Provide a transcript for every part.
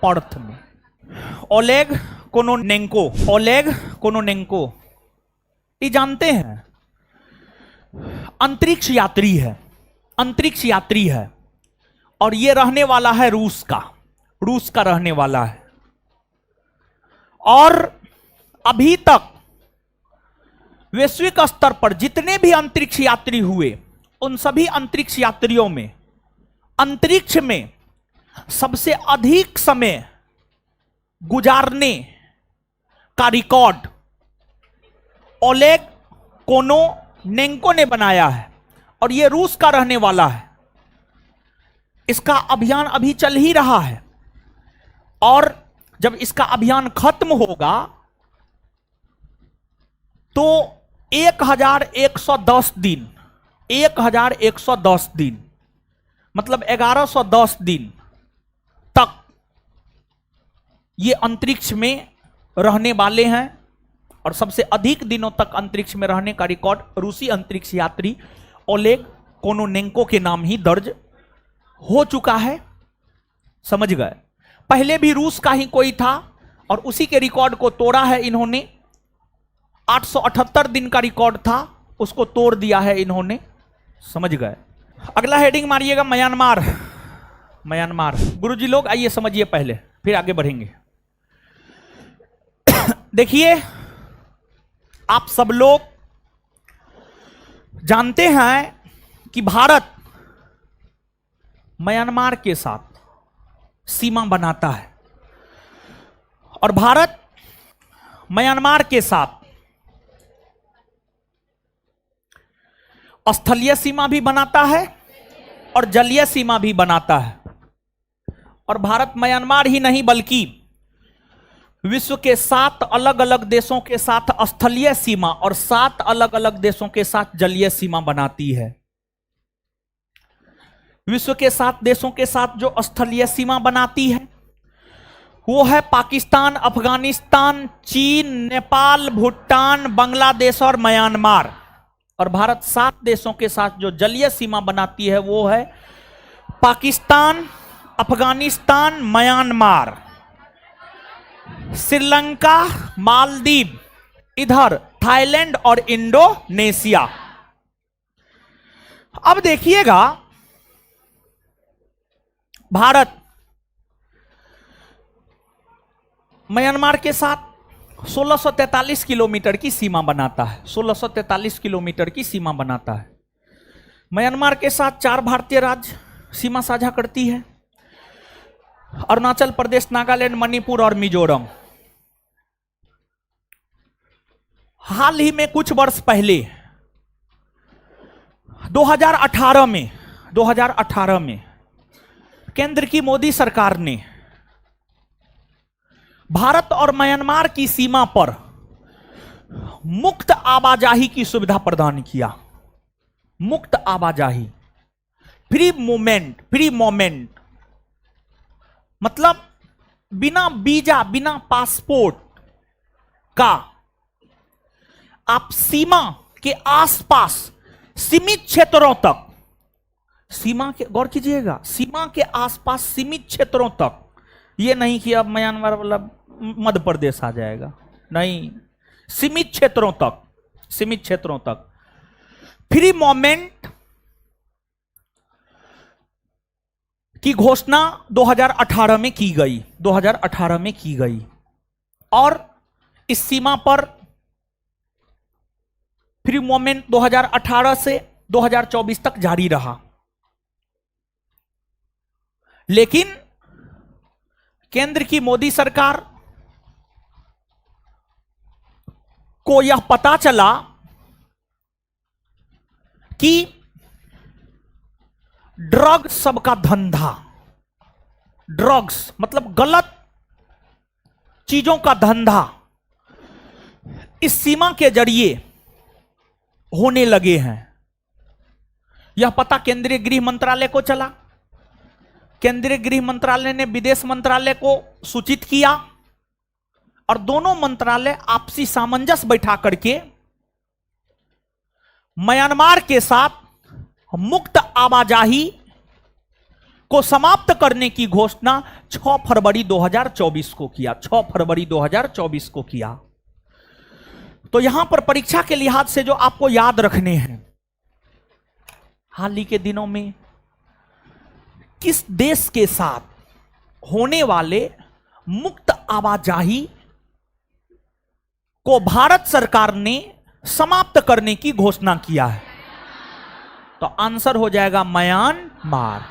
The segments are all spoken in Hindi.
पर्थ में। ओलेग कोनोनेंको, ओलेग कोनोनेंको, ये जानते हैं अंतरिक्ष यात्री है, अंतरिक्ष यात्री है, और ये रहने वाला है रूस का रहने वाला है। और अभी तक वैश्विक स्तर पर जितने भी अंतरिक्ष यात्री हुए, उन सभी अंतरिक्ष यात्रियों में अंतरिक्ष में सबसे अधिक समय गुजारने का रिकॉर्ड ओलेग कोनोनेंको ने बनाया है, और यह रूस का रहने वाला है। इसका अभियान अभी चल ही रहा है, और जब इसका अभियान खत्म होगा तो 1110 दिन, 1110 दिन मतलब 1110 दिन तक ये अंतरिक्ष में रहने वाले हैं, और सबसे अधिक दिनों तक अंतरिक्ष में रहने का रिकॉर्ड रूसी अंतरिक्ष यात्री ओलेग कोनोनेंको के नाम ही दर्ज हो चुका है। समझ गए? पहले भी रूस का ही कोई था, और उसी के रिकॉर्ड को तोड़ा है इन्होंने। 878 दिन का रिकॉर्ड था, उसको तोड़ दिया है इन्होंने। समझ गए? अगला हेडिंग मारिएगा म्यांमार। म्यांमार गुरुजी लोग आइए समझिए पहले, फिर आगे बढ़ेंगे। देखिए, आप सब लोग जानते हैं कि भारत म्यांमार के साथ सीमा बनाता है, और भारत म्यांमार के साथ स्थलीय सीमा भी बनाता है और जलीय सीमा भी बनाता है। और भारत म्यांमार ही नहीं बल्कि विश्व के 7 अलग अलग देशों के साथ स्थलीय सीमा और 7 अलग अलग देशों के साथ जलीय सीमा बनाती है। विश्व के 7 देशों के साथ जो स्थलीय सीमा बनाती है वो है पाकिस्तान, अफगानिस्तान, चीन, नेपाल, भूटान, बांग्लादेश और म्यांमार। और भारत 7 देशों के साथ जो जलीय सीमा बनाती है वो है पाकिस्तान, अफगानिस्तान, म्यांमार, श्रीलंका, मालदीव, इधर थाईलैंड और इंडोनेशिया। अब देखिएगा, भारत म्यांमार के साथ 1643 किलोमीटर की सीमा बनाता है। 1643 किलोमीटर की सीमा बनाता है। म्यांमार के साथ 4 भारतीय राज्य सीमा साझा करती है: अरुणाचल प्रदेश, नागालैंड, मणिपुर और मिजोरम। हाल ही में कुछ वर्ष पहले 2018 में केंद्र की मोदी सरकार ने भारत और म्यांमार की सीमा पर मुक्त आवाजाही की सुविधा प्रदान किया। मुक्त आवाजाही, फ्री मोमेंट मतलब बिना वीजा, बिना पासपोर्ट का आप सीमा के आसपास सीमित क्षेत्रों तक, सीमा के, गौर कीजिएगा, सीमा के आसपास सीमित क्षेत्रों तक, ये नहीं कि अब म्यांमार वाला मध्य प्रदेश आ जाएगा, नहीं, सीमित क्षेत्रों तक, सीमित क्षेत्रों तक फ्री मोमेंट की घोषणा 2018 में की गई। 2018 में की गई, और इस सीमा पर फ्री मोमेंट 2018 से 2024 तक जारी रहा। लेकिन केंद्र की मोदी सरकार को यह पता चला कि ड्रग्स सबका धंधा, ड्रग्स मतलब गलत चीजों का धंधा इस सीमा के जरिए होने लगे हैं। यह पता केंद्रीय गृह मंत्रालय को चला। केंद्रीय गृह मंत्रालय ने विदेश मंत्रालय को सूचित किया, और दोनों मंत्रालय आपसी सामंजस्य बैठा करके म्यांमार के साथ मुक्त आवाजाही को समाप्त करने की घोषणा 6 फरवरी 2024 को किया। 6 फरवरी 2024 को किया। तो यहां पर परीक्षा के लिहाज से जो आपको याद रखने हैं, हाल ही के दिनों में किस देश के साथ होने वाले मुक्त आवाजाही को भारत सरकार ने समाप्त करने की घोषणा किया है? तो आंसर हो जाएगा म्यांमार।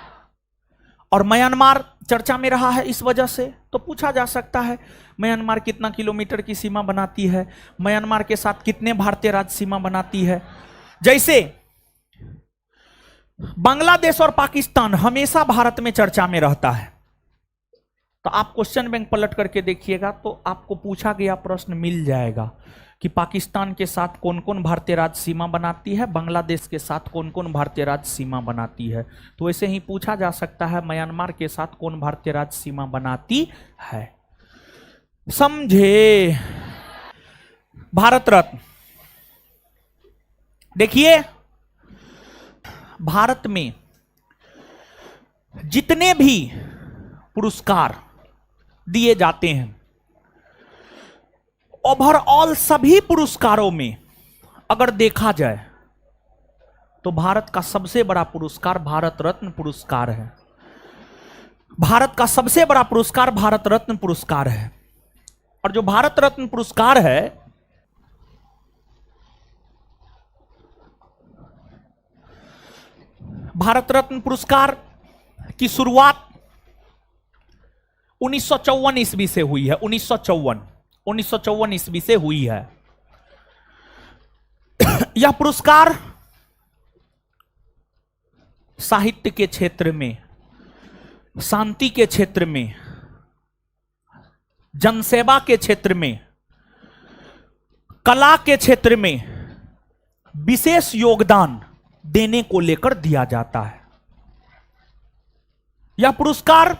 और म्यांमार चर्चा में रहा है इस वजह से, तो पूछा जा सकता है म्यांमार कितना किलोमीटर की सीमा बनाती है, म्यांमार के साथ कितने भारतीय राज्य सीमा बनाती है। जैसे बांग्लादेश और पाकिस्तान हमेशा भारत में चर्चा में रहता है, तो आप क्वेश्चन बैंक पलट करके देखिएगा तो आपको पूछा गया प्रश्न मिल जाएगा कि पाकिस्तान के साथ कौन कौन भारतीय राज्य सीमा बनाती है, बांग्लादेश के साथ कौन कौन भारतीय राज्य सीमा बनाती है। तो ऐसे ही पूछा जा सकता है म्यांमार के साथ कौन भारतीय राज्य सीमा बनाती है। समझे? भारत रत्न देखिए, भारत में जितने भी पुरस्कार दिए जाते हैं, ओवरऑल सभी पुरस्कारों में अगर देखा जाए तो भारत का सबसे बड़ा पुरस्कार भारत रत्न पुरस्कार है। भारत का सबसे बड़ा पुरस्कार भारत रत्न पुरस्कार है। और जो भारत रत्न पुरस्कार है, भारत रत्न पुरस्कार की शुरुआत 1954 ईस्वी से हुई है। 1954 ईस्वी से हुई है। यह पुरस्कार साहित्य के क्षेत्र में, शांति के क्षेत्र में, जनसेवा के क्षेत्र में, कला के क्षेत्र में विशेष योगदान देने को लेकर दिया जाता है। यह पुरस्कार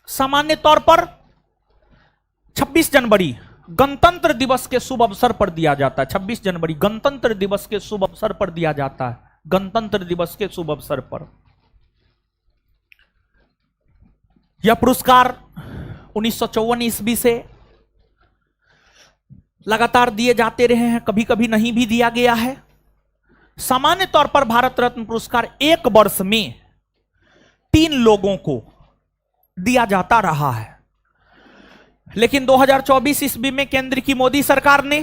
सामान्य तौर पर 26 जनवरी गणतंत्र दिवस के शुभ अवसर पर दिया जाता है। 26 जनवरी गणतंत्र दिवस के शुभ अवसर पर दिया जाता है। गणतंत्र दिवस के शुभ अवसर पर यह पुरस्कार 1954 ईस्वी से लगातार दिए जाते रहे हैं, कभी कभी नहीं भी दिया गया है। सामान्य तौर पर भारत रत्न पुरस्कार एक वर्ष में 3 लोगों को दिया जाता रहा है, लेकिन 2024 ईस्वी में केंद्र की मोदी सरकार ने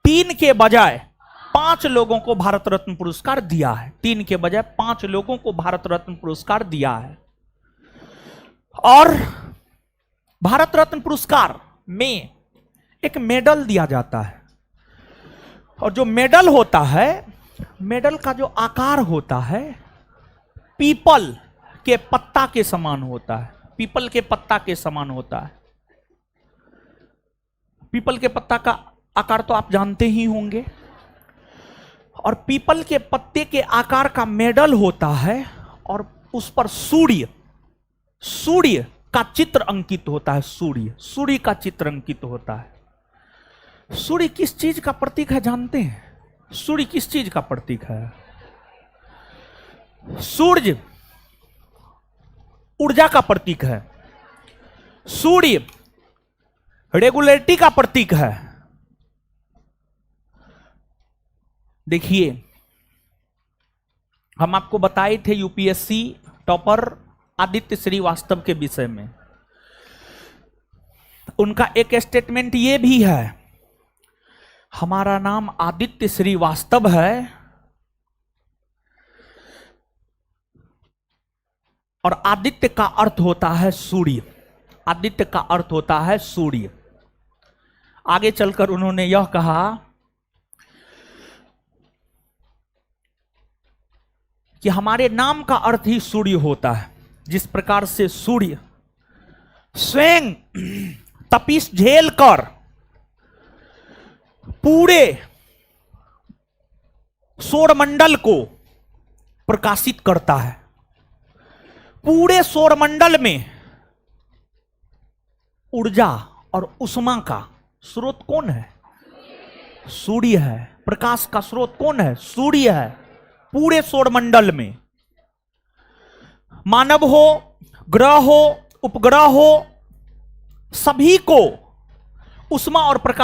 3 के बजाय 5 लोगों को भारत रत्न पुरस्कार दिया है। 3 के बजाय 5 लोगों को भारत रत्न पुरस्कार दिया है। और भारत रत्न पुरस्कार में एक मेडल दिया जाता है, और जो मेडल होता है, मेडल का जो आकार होता है पीपल के पत्ता के समान होता है। पीपल के पत्ता के समान होता है। पीपल के पत्ता का आकार तो आप जानते ही होंगे, और पीपल के पत्ते के आकार का मेडल होता है, और उस पर सूर्य का चित्र अंकित होता है। सूर्य का चित्र अंकित होता है। सूर्य किस चीज का प्रतीक है जानते हैं? सूर्य किस चीज का प्रतीक है? सूर्य ऊर्जा का प्रतीक है। सूर्य रेगुलरिटी का प्रतीक है। देखिए, हम आपको बताए थे यूपीएससी टॉपर आदित्य श्रीवास्तव के विषय में। उनका एक स्टेटमेंट ये भी है, हमारा नाम आदित्य श्रीवास्तव है और आदित्य का अर्थ होता है सूर्य। आदित्य का अर्थ होता है सूर्य। आगे चलकर उन्होंने यह कहा कि हमारे नाम का अर्थ ही सूर्य होता है। जिस प्रकार से सूर्य स्वयं तपिश झेलकर पूरे सौरमंडल को प्रकाशित करता है, पूरे सौरमंडल में ऊर्जा और उष्मा का स्रोत कौन है? सूर्य है। प्रकाश का स्रोत कौन है? सूर्य है। पूरे सौरमंडल में मानव हो, ग्रह हो, उपग्रह हो, सभी को उष्मा और प्रकाश